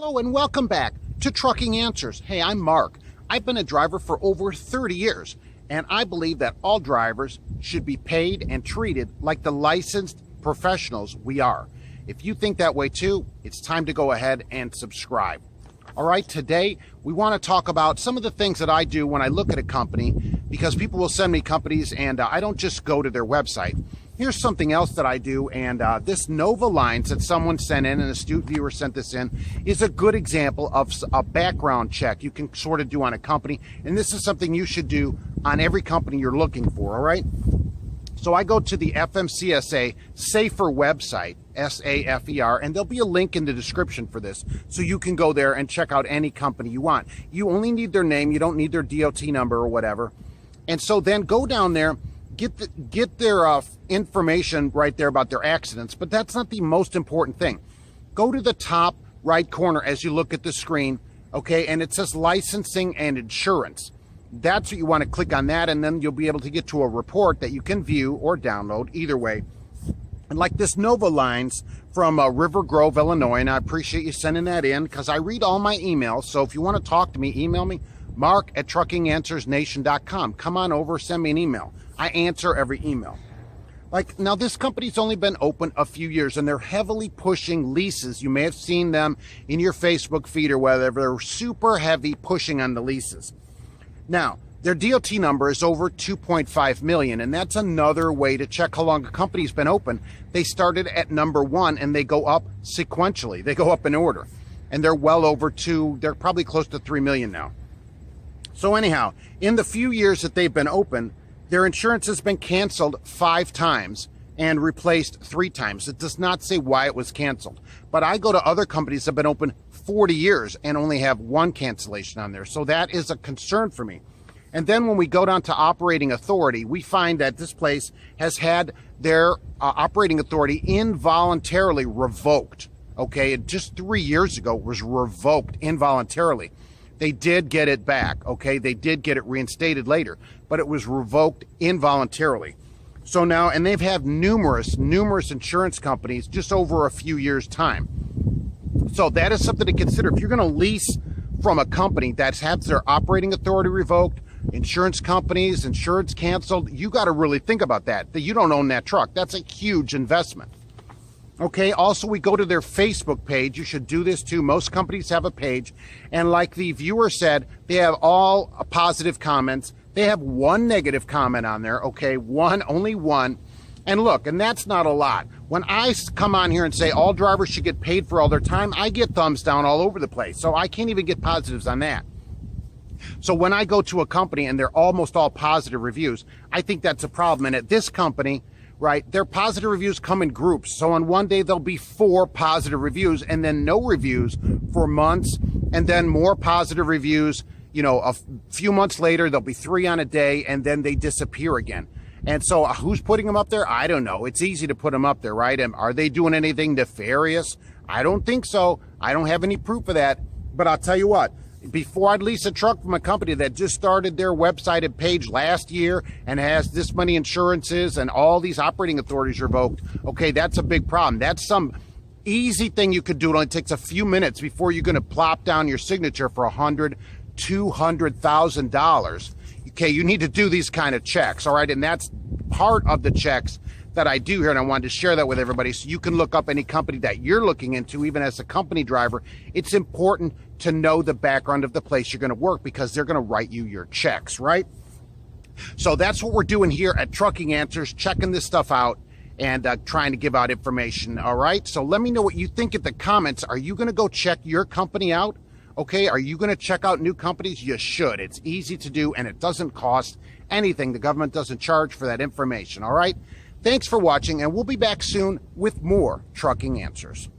Hello and welcome back to Trucking Answers. Hey, I'm Mark. I've been a driver for over 30 years, and I believe that all drivers should be paid and treated like the licensed professionals we are. If you think that way too, it's time to go ahead and subscribe. All right, today we want to talk about some of the things that I do when I look at a company, because people will send me companies and I don't just go to their website. Here's something else that I do, and this Nova Lines that someone sent in, an astute viewer sent this in, is a good example of a background check you can sort of do on a company, and this is something you should do on every company you're looking for, all right? So I go to the FMCSA Safer website, SAFER, and there'll be a link in the description for this, so you can go there and check out any company you want. You only need their name, you don't need their DOT number or whatever, and so then go down there, get their information right there about their accidents, but that's not the most important thing. Go to the top right corner as you look at the screen, okay, and it says licensing and insurance. That's what you want to click on that, and then you'll be able to get to a report that you can view or download, either way. And like this Nova Lines from River Grove, Illinois, and I appreciate you sending that in because I read all my emails, so if you want to talk to me, email me, mark@truckinganswersnation.com. Come on over, send me an email. I answer every email. Like, now this company's only been open a few years and they're heavily pushing leases. You may have seen them in your Facebook feed or whatever. They're super heavy pushing on the leases. Now, their DOT number is over 2.5 million, and that's another way to check how long a company's been open. They started at number 1 and they go up sequentially. They go up in order, and they're well over 2, they're probably close to 3 million now. So anyhow, in the few years that they've been open, their insurance has been canceled 5 times and replaced 3 times. It does not say why it was canceled. But I go to other companies that have been open 40 years and only have 1 cancellation on there. So that is a concern for me. And then when we go down to operating authority, we find that this place has had their operating authority involuntarily revoked. Okay, just 3 years ago it was revoked involuntarily. They did get it back, okay? They did get it reinstated later, but it was revoked involuntarily. So now, and they've had numerous insurance companies just over a few years' time. So that is something to consider. If you're going to lease from a company that's had their operating authority revoked, insurance companies, insurance canceled, you got to really think about that you don't own that truck. That's a huge investment. Okay, also we go to their Facebook page. You should do this too. Most companies have a page, and like the viewer said, they have all positive comments. They have 1 negative comment on there, okay, only one. And look, and that's not a lot. When I come on here and say all drivers should get paid for all their time, I get thumbs down all over the place. So I can't even get positives on that. So when I go to a company and they're almost all positive reviews, I think that's a problem. And at this company, right, their positive reviews come in groups. So on one day, there'll be 4 positive reviews and then no reviews for months, and then more positive reviews. You know, a few months later, there'll be 3 on a day, and then they disappear again. And so who's putting them up there? I don't know. It's easy to put them up there, right? And are they doing anything nefarious? I don't think so. I don't have any proof of that. But I'll tell you what, before I'd lease a truck from a company that just started their website and page last year and has this many insurances and all these operating authorities revoked, okay, that's a big problem. That's some easy thing you could do. It only takes a few minutes before you're going to plop down your signature for $100,000, $200,000. Okay, you need to do these kind of checks, all right? And that's part of the checks that I do here, and I wanted to share that with everybody so you can look up any company that you're looking into. Even as a company driver, it's important to know the background of the place you're going to work, because they're going to write you your checks, right? So that's what we're doing here at Trucking Answers, checking this stuff out and trying to give out information, all right? So let me know what you think in the comments. Are you going to go check your company out? Okay, are you going to check out new companies? You should. It's easy to do, and it doesn't cost anything. The government doesn't charge for that information, all right? Thanks for watching, and we'll be back soon with more Trucking Answers.